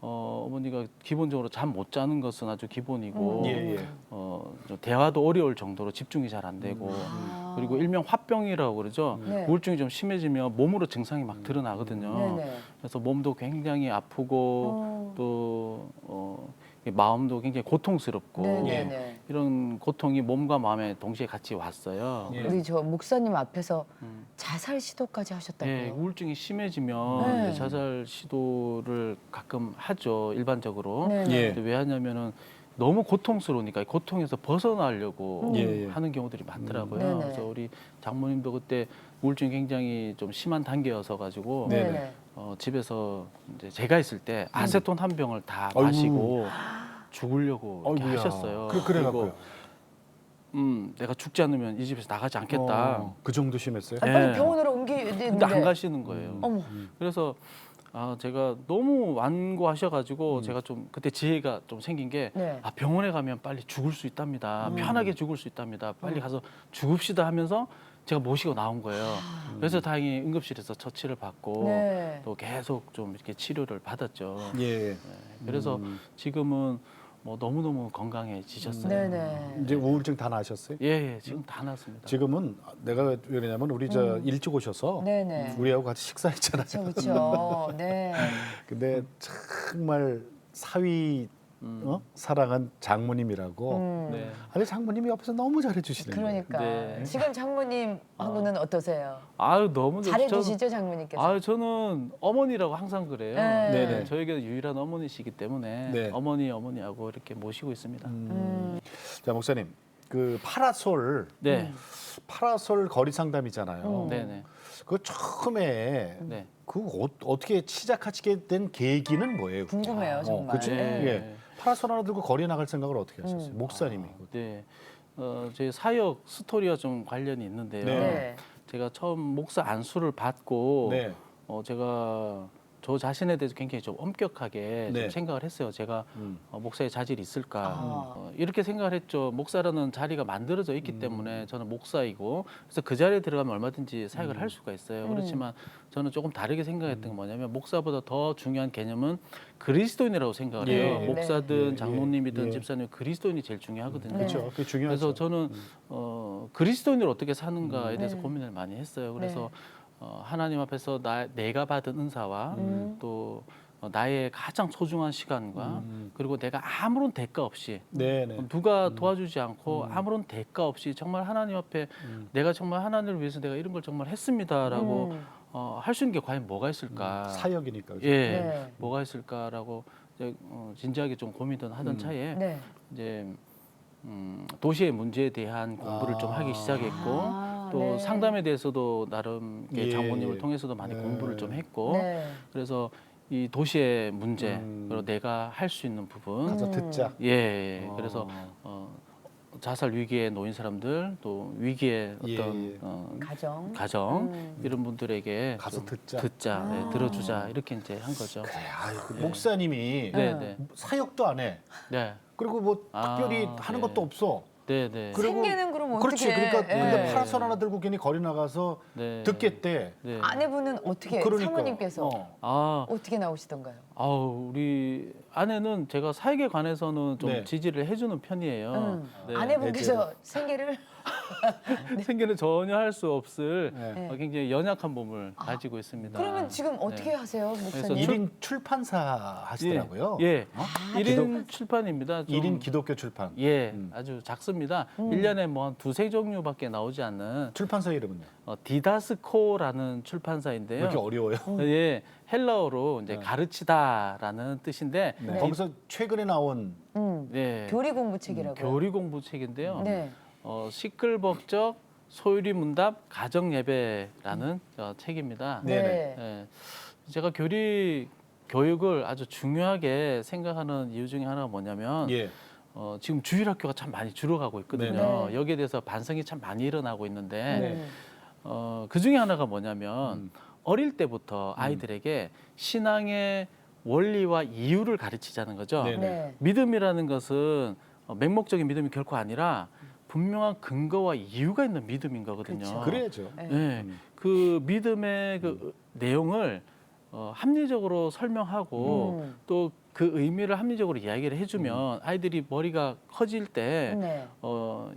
어머니가 기본적으로 잠 못 자는 것은 아주 기본이고 예. 좀 대화도 어려울 정도로 집중이 잘 안 되고 아. 그리고 일명 화병이라고 그러죠. 네. 우울증이 좀 심해지면 몸으로 증상이 막 드러나거든요. 네네. 그래서 몸도 굉장히 아프고 또 마음도 굉장히 고통스럽고 네네네. 이런 고통이 몸과 마음에 동시에 같이 왔어요. 예. 우리 저 목사님 앞에서 음. 자살 시도까지 하셨다고요? 네, 우울증이 심해지면 네. 이제 자살 시도를 가끔 하죠, 일반적으로. 네네. 예. 근데 왜 하냐면은 너무 고통스러우니까 고통에서 벗어나려고 예, 예. 하는 경우들이 많더라고요. 네네. 그래서 우리 장모님도 그때 우울증이 굉장히 좀 심한 단계여서 가지고 네네. 집에서 이제 제가 있을 때 아세톤 한 병을 다 아이고. 마시고 죽으려고 이렇게 아이고야. 하셨어요. 그래갖고요. 내가 죽지 않으면 이 집에서 나가지 않겠다. 그 정도 심했어요? 아, 빨리 네. 병원으로 옮겨야 되는데. 근데 안 가시는 거예요. 어머. 그래서 제가 너무 완고하셔가지고 제가 좀 그때 지혜가 좀 생긴 게 네. 병원에 가면 빨리 죽을 수 있답니다. 편하게 죽을 수 있답니다. 빨리 가서 죽읍시다 하면서 제가 모시고 나온 거예요. 그래서 다행히 응급실에서 처치를 받고 네. 또 계속 좀 이렇게 치료를 받았죠. 예. 그래서 지금은 뭐 너무너무 건강해지셨어요. 네네. 이제 우울증 다 나으셨어요? 예, 지금 다 났습니다. 지금은 내가 왜 그러냐면 우리 저 일찍 오셔서 네네. 우리하고 같이 식사했잖아요. 그렇죠. 네. 근데 정말 사위 사랑한 장모님이라고. 네. 아니 장모님이 옆에서 너무 잘해주시는 거예요. 그러니까 네. 지금 장모님하고는 어떠세요? 아유 너무 잘해주시죠 장모님께서? 저는 어머니라고 항상 그래요. 네. 네네. 저에게 유일한 어머니시기 때문에 네. 어머니하고 이렇게 모시고 있습니다. 자 목사님, 그 파라솔 네, 파라솔 거리 상담이잖아요. 네네, 그 처음에 네. 그 어떻게 시작하시게 된 계기는 뭐예요? 그게? 궁금해요, 정말. 그치? 네. 예. 파라솔 하나 들고 거리에 나갈 생각을 어떻게 하셨어요? 목사님이. 네. 제 사역 스토리와 좀 관련이 있는데요. 네. 네. 제가 처음 목사 안수를 받고 네. 제가 저 자신에 대해서 굉장히 좀 엄격하게 네. 좀 생각을 했어요. 제가 목사의 자질이 있을까 아. 이렇게 생각을 했죠. 목사라는 자리가 만들어져 있기 때문에 저는 목사이고 그래서 그 자리에 들어가면 얼마든지 사역을 할 수가 있어요. 그렇지만 저는 조금 다르게 생각했던 게 뭐냐면 목사보다 더 중요한 개념은 그리스도인이라고 생각을 예. 해요. 네. 목사든 예. 장로님이든 예. 집사님 그리스도인이 제일 중요하거든요. 그렇죠. 그게 중요하죠. 그래서 저는 그리스도인으로 어떻게 사는가에 대해서 네. 고민을 많이 했어요. 그래서 네. 하나님 앞에서 내가 받은 은사와 또 나의 가장 소중한 시간과 그리고 내가 아무런 대가 없이 네네. 누가 도와주지 않고 아무런 대가 없이 정말 하나님 앞에 내가 정말 하나님을 위해서 내가 이런 걸 정말 했습니다라고 할 수 있는 게 과연 뭐가 있을까? 사역이니까. 그죠? 예, 네. 뭐가 있을까라고 이제, 진지하게 좀 고민을 하던 차에 네. 이제 도시의 문제에 대한 공부를 좀 하기 시작했고 아, 또 네. 상담에 대해서도 나름 이렇게 예, 장모님을 예. 통해서도 많이 네. 공부를 좀 했고 네. 그래서 이 도시의 문제 그리고 내가 할 수 있는 부분 가서 듣자. 예, 그래서 자살 위기에 놓인 사람들 또 위기에 예, 어떤 예. 가정. 가정 이런 분들에게 가서 좀 듣자. 예, 들어주자 이렇게 이제 한 거죠. 그래, 아이고, 목사님이 네, 네, 사역도 안 해. 네, 그리고 뭐 특별히 아, 하는 네. 것도 없어. 네, 네, 생계는 그럼 그렇지. 어떻게? 그러니까 예. 근데 파라솔 하나 들고 괜히 거리 나가서 네. 듣겠대. 네. 아내분은 어떻게? 그러니까. 사모님께서 아, 어떻게 나오시던가요? 우리 아내는 제가 사역에 관해서는 좀 네. 지지를 해주는 편이에요. 네. 아내분께서 생계를 생계는 전혀 할 수 없을 네. 굉장히 연약한 몸을 가지고 있습니다. 그러면 지금 어떻게 하세요, 목사님? 그래서 1인 출판사 하시더라고요. 예, 어? 1인 출판입니다. 좀 1인 기독교 출판. 예, 아주 작습니다. 1년에 뭐 한 두세 종류밖에 나오지 않는 출판사 이름은요? 디다스코라는 왜 출판사인데요. 이렇게 어려워요? 예, 헬라어로 이제 가르치다라는 뜻인데 네. 거기서 최근에 나온 예, 교리 공부책이라고요. 교리 공부 책인데요. 네. 시끌벅적 소유리 문답 가정 예배라는 책입니다. 네네. 네. 예, 제가 교육을 아주 중요하게 생각하는 이유 중에 하나가 뭐냐면 예. 지금 주일학교가 참 많이 줄어가고 있거든요. 네네. 여기에 대해서 반성이 참 많이 일어나고 있는데 네. 그 중에 하나가 뭐냐면 어릴 때부터 아이들에게 신앙의 원리와 이유를 가르치자는 거죠. 네네. 네. 믿음이라는 것은 맹목적인 믿음이 결코 아니라 분명한 근거와 이유가 있는 믿음인 거거든요. 그렇죠. 그래야죠. 네. 네, 그 믿음의 그 내용을 합리적으로 설명하고 또 그 의미를 합리적으로 이야기를 해주면 아이들이 머리가 커질 때 네.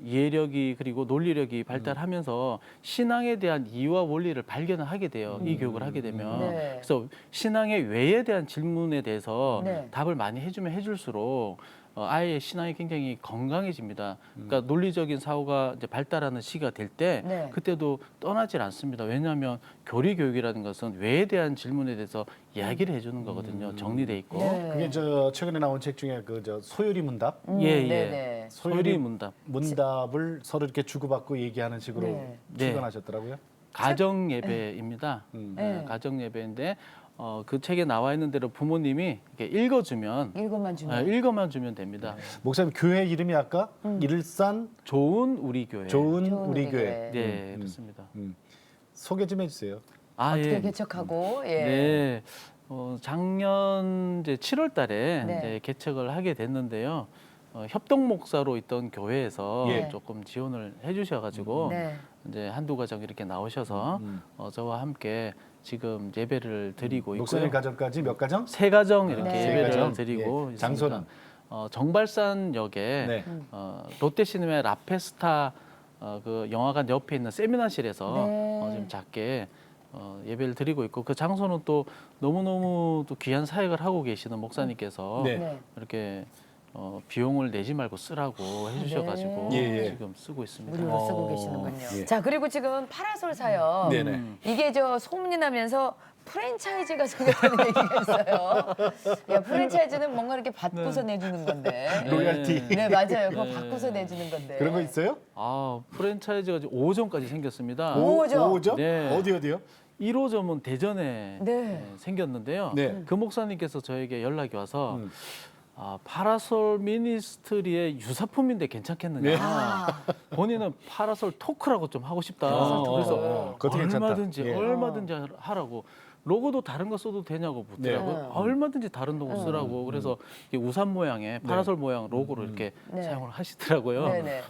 이해력이 그리고 논리력이 발달하면서 신앙에 대한 이유와 원리를 발견을 하게 돼요. 이 교육을 하게 되면. 네. 그래서 신앙의 왜에 대한 질문에 대해서 네. 답을 많이 해주면 해줄수록 아이의 신앙이 굉장히 건강해집니다. 그러니까 논리적인 사고가 이제 발달하는 시기가 될 때 네. 그때도 떠나질 않습니다. 왜냐하면 교리 교육이라는 것은 왜에 대한 질문에 대해서 이야기를 해주는 거거든요. 정리돼 있고. 네. 그게 저 최근에 나온 책 중에 그 저 소요리 문답, 예, 예. 네네. 소유리 문답. 문답을 서로 이렇게 주고받고 얘기하는 식으로 네. 출간하셨더라고요. 가정 예배입니다. 네. 가정 예배인데 그 책에 나와 있는 대로 부모님이 이렇게 읽어주면 읽어만 주면. 읽어만 주면 됩니다. 목사님 교회 이름이 아까 일산 좋은 우리 교회. 좋은 좋은 우리 우리 교회. 교회. 네, 그렇습니다. 소개 좀 해주세요. 어떻게 예. 개척하고 예. 네. 작년 이제 7월 달에 네. 이제 개척을 하게 됐는데요. 협동 목사로 있던 교회에서 예. 조금 지원을 해주셔가지고 네. 이제 한두 가정 이렇게 나오셔서 저와 함께 지금 예배를 드리고 목사님 있고요. 가정까지 몇 가정? 세 가정 이렇게 네. 예배를 세 가정? 드리고 예. 있습니다. 장소는? 정발산역에 네. 롯데시네마 라페스타 그 영화관 옆에 있는 세미나실에서 네. 지금 작게 예배를 드리고 있고 그 장소는 또 너무너무 또 귀한 사역을 하고 계시는 목사님께서 네. 네. 이렇게 비용을 내지 말고 쓰라고 해주셔가지고 네. 예, 예. 지금 쓰고 있습니다. 무료로 쓰고 어, 계시는군요. 예. 자 그리고 지금 파라솔 사역 네네. 이게 저 소문이 나면서 프랜차이즈가 생겼다는 얘기가 있어요. 야, 프랜차이즈는 뭔가 이렇게 받고서 내주는 건데. 로얄티. 네 맞아요. 그거 네. 받고서 내주는 건데. 그런 거 있어요? 프랜차이즈가 지금 5호점까지 생겼습니다. 오호점. 오호점? 네. 어디요? 1호점은 대전에 네. 생겼는데요. 네. 그 목사님께서 저에게 연락이 와서 음. 파라솔 미니스트리의 유사품인데 괜찮겠느냐. 네. 본인은 파라솔 토크라고 좀 하고 싶다. 파라솔 토크. 그래서 그것도 괜찮다. 얼마든지 예. 얼마든지 하라고. 로고도 다른 거 써도 되냐고 묻더라고요. 네. 얼마든지 다른 로고 쓰라고. 그래서 이게 우산 모양의 파라솔 모양 로고로 이렇게 네. 사용을 하시더라고요. 네네.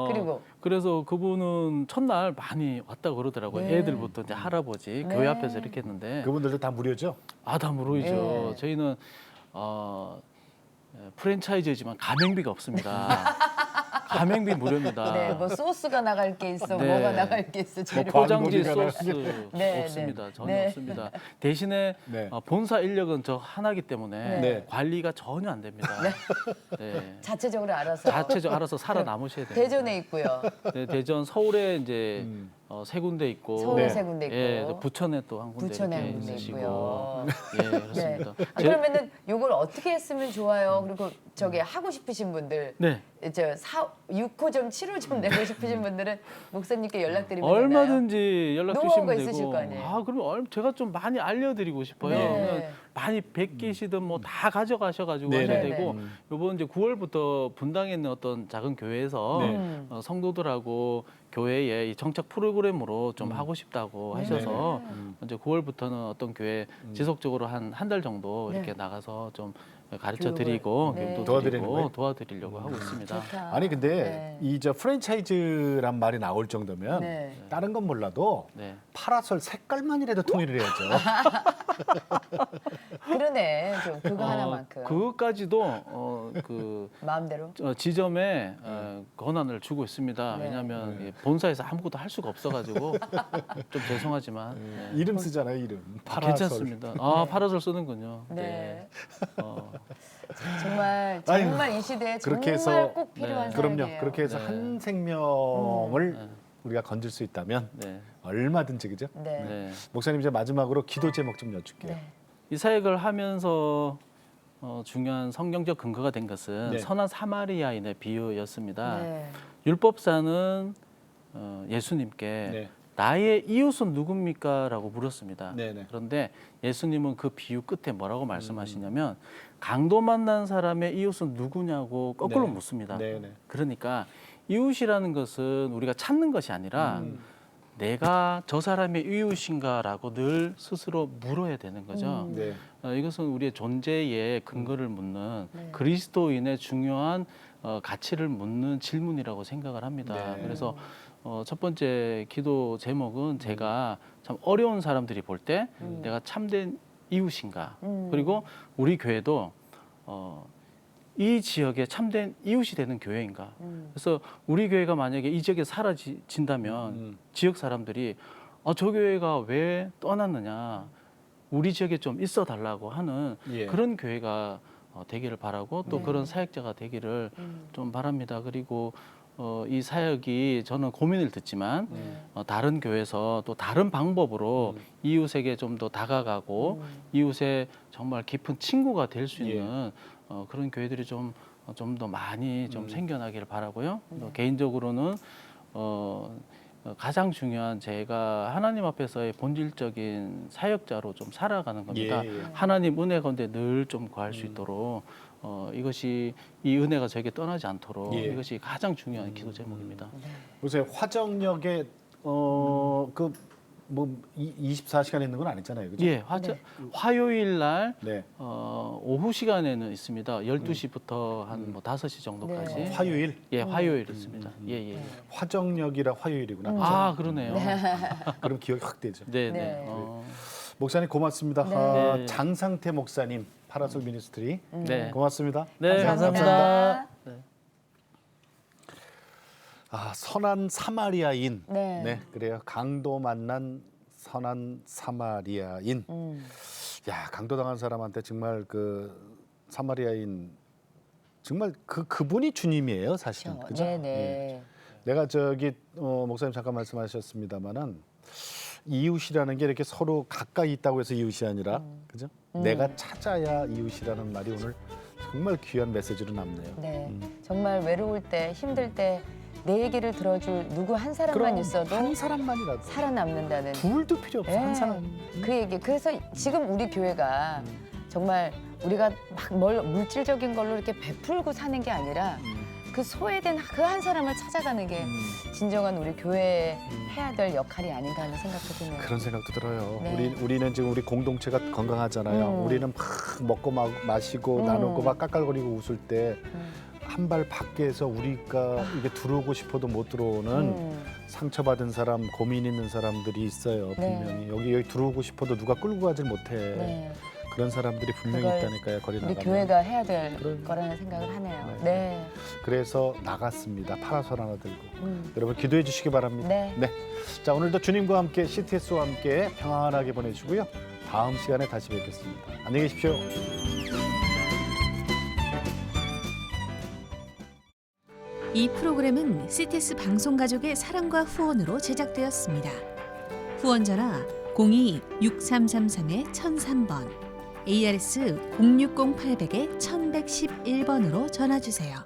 그리고 그래서 그분은 첫날 많이 왔다고 그러더라고요. 네. 애들부터 이제 할아버지 네. 교회 앞에서 이렇게 했는데 그분들도 다 무료죠? 다 무료이죠. 예. 저희는 프랜차이즈지만 가맹비가 없습니다. 가맹비 무료입니다. 네, 뭐 소스가 나갈 게 있어, 네. 뭐가 나갈 게 있어, 재료. 포장지 광고비가 소스 네, 없습니다. 네. 전혀 네. 없습니다. 대신에 네. 본사 인력은 저 하나기 때문에 네. 관리가 전혀 안 됩니다. 네. 자체적으로 알아서. 자체적으로 알아서 살아남으셔야 돼요. 대전에 있고요. 네, 대전, 서울에 이제 세 군데 있고, 서울에 네. 세 군데 있고. 예, 또 부천에 또 한 군데 부천에 이렇게 한 군데 있으시고, 있고요. 예, 그렇습니다. 그러면은 요걸 어떻게 했으면 좋아요? 그리고 저기 하고 싶으신 분들, 네. 6호점, 7호점 내고 싶으신 분들은 목사님께 연락드리면 되나요? 얼마든지 연락 노하우가 주시면 있으실 되고. 거 아니에요? 그럼 제가 좀 많이 알려드리고 싶어요. 네. 그냥 많이 베끼시든 뭐 다 가져가셔가지고 네, 하셔야 네. 되고 이번 이제 9월부터 분당에 있는 어떤 작은 교회에서 네. 성도들하고 교회에 이 정착 프로그램으로 좀 하고 싶다고 하셔서 이제 9월부터는 어떤 교회 지속적으로 한 달 정도 네. 이렇게 나가서 좀 가르쳐 교육을. 드리고 네. 교육도 도와드리는 거예요? 드리고 도와드리려고 하고 있습니다. 좋다. 아니 근데 네. 이 저 프랜차이즈란 말이 나올 정도면 네. 다른 건 몰라도 네. 파라솔 색깔만이라도 통일을 해야죠. 그러네. 좀 그거 하나만큼. 그것까지도 마음대로. 지점에 권한을 주고 있습니다. 네. 왜냐하면 이 본사에서 아무것도 할 수가 없어가지고 좀 죄송하지만 네. 이름 쓰잖아요, 이름. 파라솔. 괜찮습니다. 파라솔 쓰는군요. 네. 어, 정말 아유, 정말 이 시대에 그렇게 정말 해서- 꼭 필요한 네. 그럼요. 사역이에요. 그렇게 해서 네. 한 생명을 우리가 건질 수 있다면 네. 얼마든지 그죠? 네. 네. 목사님 이제 마지막으로 기도 제목 좀 여쭐게요. 네. 이 사역을 하면서 중요한 성경적 근거가 된 것은 네. 선한 사마리아인의 비유였습니다. 네. 율법사는 예수님께 네. 나의 이웃은 누굽니까? 라고 물었습니다. 네네. 그런데 예수님은 그 비유 끝에 뭐라고 말씀하시냐면 강도 만난 사람의 이웃은 누구냐고 거꾸로 네. 묻습니다. 네네. 그러니까 이웃이라는 것은 우리가 찾는 것이 아니라 내가 저 사람의 이웃인가라고 늘 스스로 물어야 되는 거죠. 네. 이것은 우리의 존재의 근거를 묻는 네. 그리스도인의 중요한 가치를 묻는 질문이라고 생각을 합니다. 네. 그래서 첫 번째 기도 제목은 제가 참 어려운 사람들이 볼 때 내가 참된 이웃인가. 그리고 우리 교회도 이 지역에 참된 이웃이 되는 교회인가. 그래서 우리 교회가 만약에 이 지역에 사라진다면 지역 사람들이 저 교회가 왜 떠났느냐. 우리 지역에 좀 있어 달라고 하는 예. 그런 교회가 되기를 바라고 또 네. 그런 사역자가 되기를 좀 바랍니다. 그리고 이 사역이 저는 고민을 듣지만 다른 교회에서 또 다른 방법으로 이웃에게 좀 더 다가가고 이웃의 정말 깊은 친구가 될 수 있는 그런 교회들이 좀 더 많이 좀 생겨나기를 바라고요. 또 개인적으로는 가장 중요한 제가 하나님 앞에서의 본질적인 사역자로 좀 살아가는 겁니다. 예. 하나님 은혜 가운데 늘 좀 구할 수 있도록 이것이 이 은혜가 저에게 떠나지 않도록 예. 이것이 가장 중요한 기도 제목입니다. 요새 화정역에 그 뭐 24시간 있는 건 아니잖아요, 그죠? 예, 화요일 날 네. 오후 시간에는 있습니다. 12시부터 한 뭐 5시 정도까지. 네. 화요일 예, 화요일 있습니다. 예, 예. 화정역이라 화요일이구나. 아, 그러네요. 그럼 기억이 확 되죠. 네, 네. 네. 목사님 고맙습니다. 네. 장상태 목사님 파라솔 미니스트리 네. 고맙습니다. 네, 감사합니다. 네. 선한 사마리아인. 네. 그래요. 강도 만난 선한 사마리아인. 야, 강도 당한 사람한테 정말 그 사마리아인 정말 그분이 주님이에요, 사실은. 그죠? 네, 네. 예. 내가 목사님 잠깐 말씀하셨습니다만은 이웃이라는 게 이렇게 서로 가까이 있다고 해서 이웃이 아니라 그죠? 내가 찾아야 이웃이라는 말이 오늘 정말 귀한 메시지로 남네요. 네. 정말 외로울 때, 힘들 때 내 얘기를 들어줄 누구 한 사람만 그럼 있어도 한 사람만이라도 살아남는다는 둘도 필요 없어. 한 사람. 그 얘기. 그래서 지금 우리 교회가 정말 우리가 막 물질적인 걸로 이렇게 베풀고 사는 게 아니라 그 소외된 그 한 사람을 찾아가는 게 진정한 우리 교회에 해야 될 역할이 아닌가 하는 생각도 드네요. 그런 생각도 들어요. 네. 우리는 지금 우리 공동체가 건강하잖아요. 우리는 막 먹고 마시고 나누고 막 깎아거리고 웃을 때 한 발 밖에서 우리가 이게 들어오고 싶어도 못 들어오는 상처받은 사람, 고민 있는 사람들이 있어요. 분명히 여기 들어오고 싶어도 누가 끌고 가질 못해. 네. 그런 사람들이 분명히 그걸 있다니까요. 거리 우리 나가면. 교회가 해야 될 그럼요. 거라는 생각을 하네요. 네. 네. 그래서 나갔습니다. 파라솔 하나 들고. 여러분 기도해 주시기 바랍니다. 네. 자, 오늘도 주님과 함께 CTS와 함께 평안하게 보내시고요. 다음 시간에 다시 뵙겠습니다. 안녕히 계십시오. 이 프로그램은 CTS 방송가족의 사랑과 후원으로 제작되었습니다. 후원 전화 02-6333-1003번, ARS 060-800-1111번으로 전화 주세요.